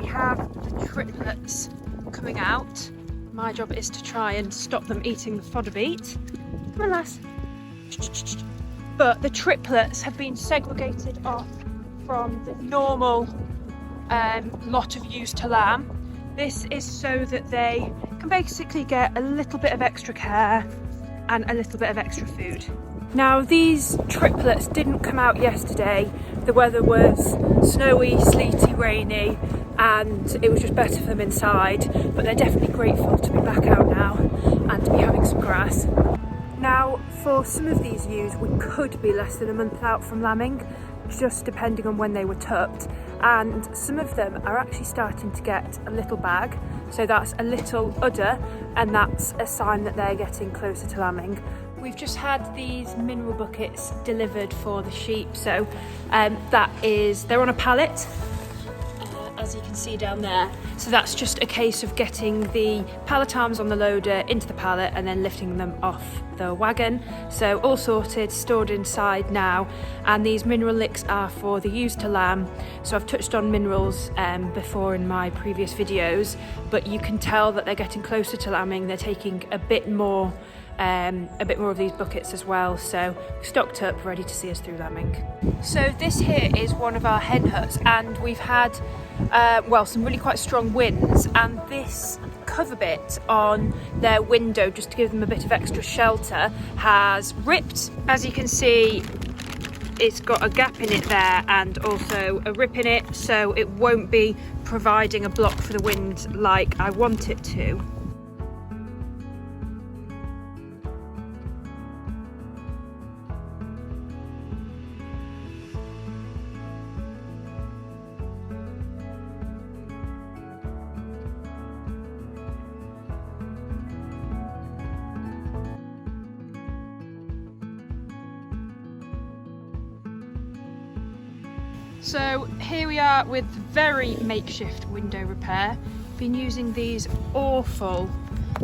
have the triplets coming out. My job is to try and stop them eating the fodder beet. Come on, lass. But the triplets have been segregated off from the normal lot of ewes to lamb. This is so that they can basically get a little bit of extra care and a little bit of extra food. Now, these triplets didn't come out yesterday. The weather was snowy, sleety, rainy, and it was just better for them inside, but they're definitely grateful to be back out now and to be having some grass. Now, for some of these ewes, we could be less than a month out from lambing, just depending on when they were tupped, and some of them are actually starting to get a little bag, so that's a little udder, and that's a sign that they're getting closer to lambing. We've just had these mineral buckets delivered for the sheep, so they're on a pallet, as you can see down there. So that's just a case of getting the pallet arms on the loader into the pallet and then lifting them off the wagon. So all sorted, stored inside now, and these mineral licks are for the ewes to lamb. So I've touched on minerals before in my previous videos, but you can tell that they're getting closer to lambing. They're taking a bit more of these buckets as well, so stocked up, ready to see us through lambing. So this here is one of our hen huts, and we've had some really quite strong winds, and this cover bit on their window, just to give them a bit of extra shelter, has ripped. As you can see, it's got a gap in it there and also a rip in it, so it won't be providing a block for the wind like I want it to. So here we are with very makeshift window repair. Been using these awful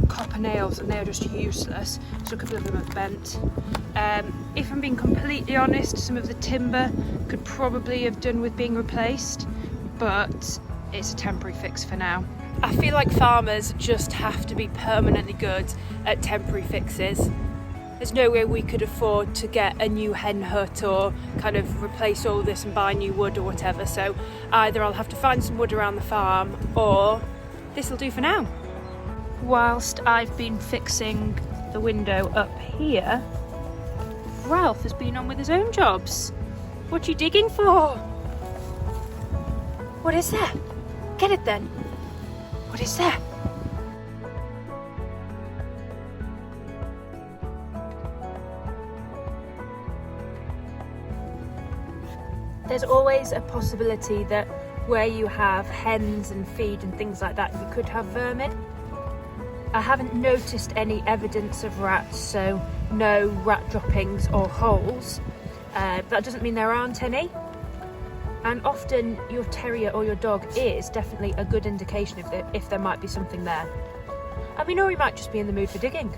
copper nails and they're just useless, so a couple of them have bent. If I'm being completely honest, some of the timber could probably have done with being replaced, but it's a temporary fix for now. I feel like farmers just have to be permanently good at temporary fixes. There's no way we could afford to get a new hen hut or kind of replace all this and buy new wood or whatever, so either I'll have to find some wood around the farm or this will do for now. Whilst I've been fixing the window up here, Ralph has been on with his own jobs. What are you digging for? What is that? Get it then. What is that? There's always a possibility that where you have hens and feed and things like that, you could have vermin. I haven't noticed any evidence of rats, so no rat droppings or holes. But that doesn't mean there aren't any. And often your terrier or your dog is definitely a good indication if there might be something there. I mean, or he might just be in the mood for digging.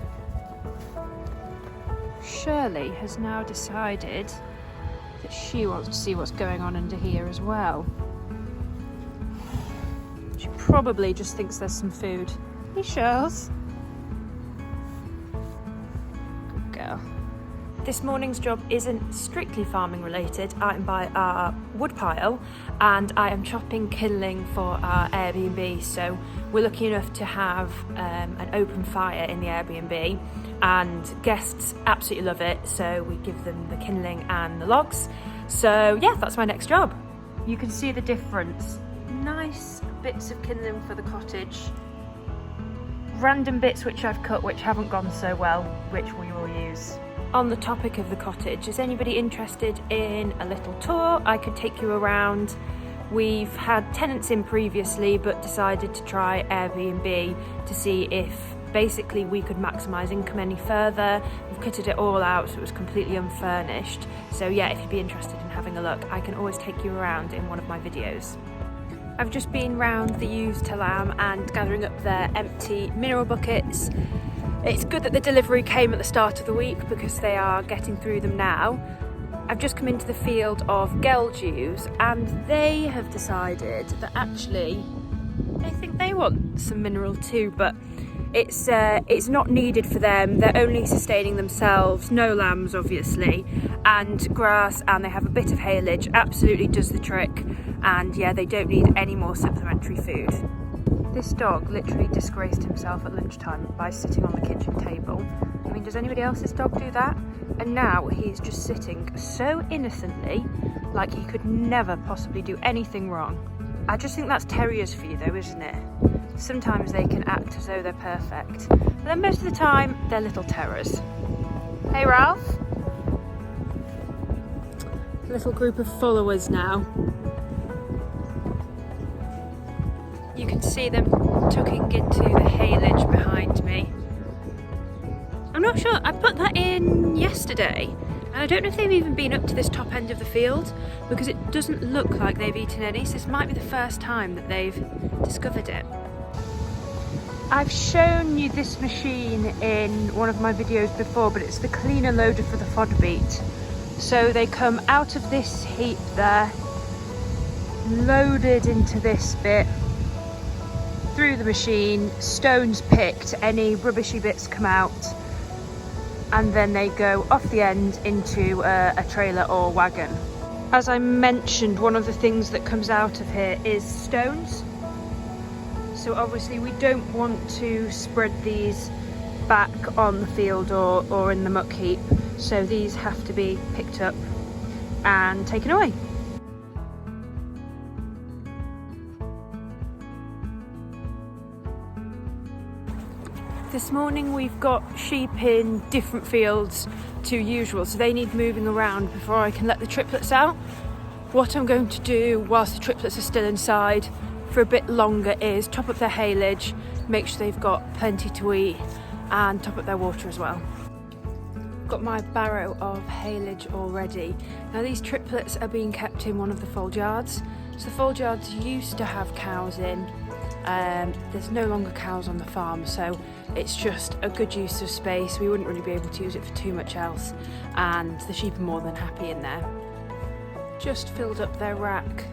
Shirley has now decided that she wants to see what's going on under here as well. She probably just thinks there's some food. Hey, Shirls. Good girl. This morning's job isn't strictly farming related. I am by our wood pile and I am chopping kindling for our Airbnb. So we're lucky enough to have an open fire in the Airbnb, and guests absolutely love it, so we give them the kindling and the logs. So yeah, that's my next job. You can see the difference. Nice bits of kindling for the cottage, random bits which I've cut which haven't gone so well, which we will use. On the topic of the cottage, is anybody interested in a little tour? I could take you around. We've had tenants in previously but decided to try Airbnb to see if basically we could maximise income any further. We've kitted it all out so it was completely unfurnished. So yeah, if you'd be interested in having a look, I can always take you around in one of my videos. I've just been round the ewes to lamb and gathering up their empty mineral buckets. It's good that the delivery came at the start of the week because they are getting through them now. I've just come into the field of gelded ewes and they have decided that actually I think they want some mineral too, but it's not needed for them. They're only sustaining themselves, no lambs obviously, and grass, and they have a bit of haylage, absolutely does the trick. And yeah, they don't need any more supplementary food. This dog literally disgraced himself at lunchtime by sitting on the kitchen table. I mean, does anybody else's dog do that? And now he's just sitting so innocently, like he could never possibly do anything wrong. I just think that's terriers for you though, isn't it? Sometimes they can act as though they're perfect, but then most of the time they're little terrors. Hey Ralph? Little group of followers now. You can see them tucking into the haylage behind me. I'm not sure, I put that in yesterday, and I don't know if they've even been up to this top end of the field, because it doesn't look like they've eaten any, so this might be the first time that they've discovered it. I've shown you this machine in one of my videos before, but it's the cleaner loader for the fodder beet. So they come out of this heap there, loaded into this bit, through the machine, stones picked, any rubbishy bits come out, and then they go off the end into a trailer or wagon. As I mentioned, one of the things that comes out of here is stones. So obviously we don't want to spread these back on the field or in the muck heap. So these have to be picked up and taken away. This morning we've got sheep in different fields to usual, so they need moving around before I can let the triplets out. What I'm going to do whilst the triplets are still inside for a bit longer is top up their haylage, make sure they've got plenty to eat, and top up their water as well. Got my barrow of haylage already. Now these triplets are being kept in one of the fold yards. So the fold yards used to have cows in. There's no longer cows on the farm, so it's just a good use of space. We wouldn't really be able to use it for too much else, and the sheep are more than happy in there. Just filled up their rack,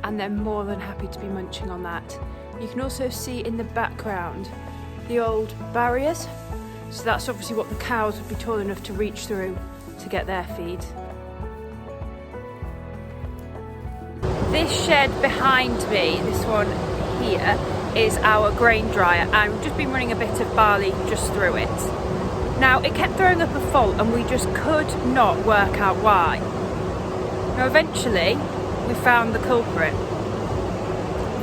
and they're more than happy to be munching on that. You can also see in the background the old barriers, so that's obviously what the cows would be tall enough to reach through to get their feed. This shed behind me, this one here, is our grain dryer, and we've just been running a bit of barley just through it. Now it kept throwing up a fault and we just could not work out why. Now eventually we found the culprit.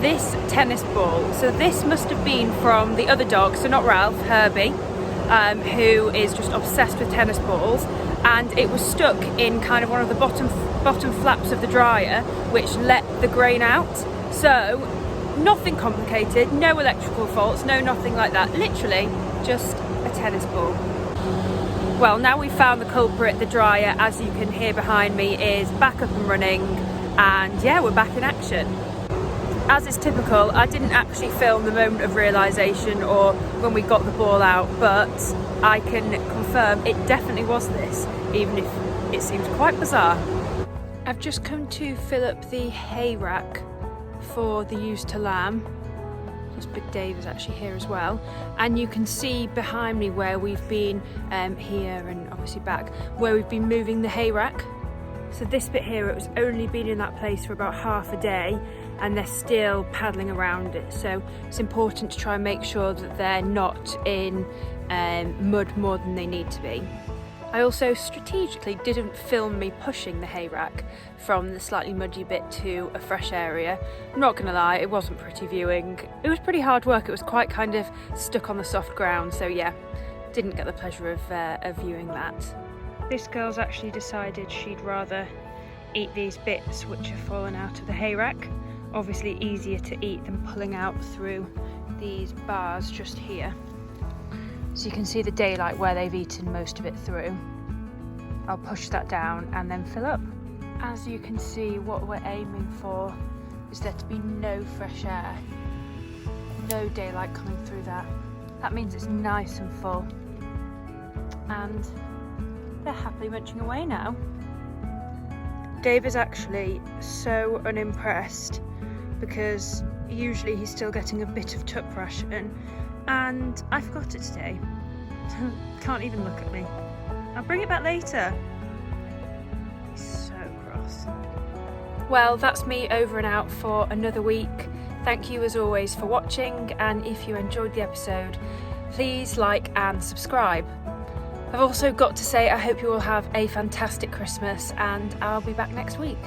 This tennis ball. So this must have been from the other dog, so not Ralph, Herbie, who is just obsessed with tennis balls, and it was stuck in kind of one of the bottom flaps of the dryer, which let the grain out. So nothing complicated, no electrical faults, no nothing like that, literally just a tennis ball. Well, now we've found the culprit, the dryer, as you can hear behind me, is back up and running, and yeah, we're back in action. As is typical, I didn't actually film the moment of realisation or when we got the ball out, but I can confirm it definitely was this, even if it seems quite bizarre. I've just come to fill up the hay rack for the ewes to lamb. Big Dave is actually here as well, and you can see behind me where we've been here and obviously back where we've been moving the hay rack. So this bit here, it was only been in that place for about half a day and they're still paddling around it, so it's important to try and make sure that they're not in mud more than they need to be. I also strategically didn't film me pushing the hay rack from the slightly muddy bit to a fresh area. I'm not gonna lie, it wasn't pretty viewing. It was pretty hard work, it was quite kind of stuck on the soft ground, so yeah, didn't get the pleasure of viewing that. This girl's actually decided she'd rather eat these bits which have fallen out of the hay rack. Obviously easier to eat than pulling out through these bars just here. So you can see the daylight where they've eaten most of it through. I'll push that down and then fill up. As you can see, what we're aiming for is there to be no fresh air, no daylight coming through that. That means it's nice and full. And they're happily munching away now. Dave is actually so unimpressed because Usually he's still getting a bit of tuck ration, and I forgot it today. Can't even look at me. I'll bring it back later. He's so cross. Well, that's me over and out for another week. Thank you as always for watching, and if you enjoyed the episode, please like and subscribe. I've also got to say I hope you all have a fantastic Christmas, and I'll be back next week.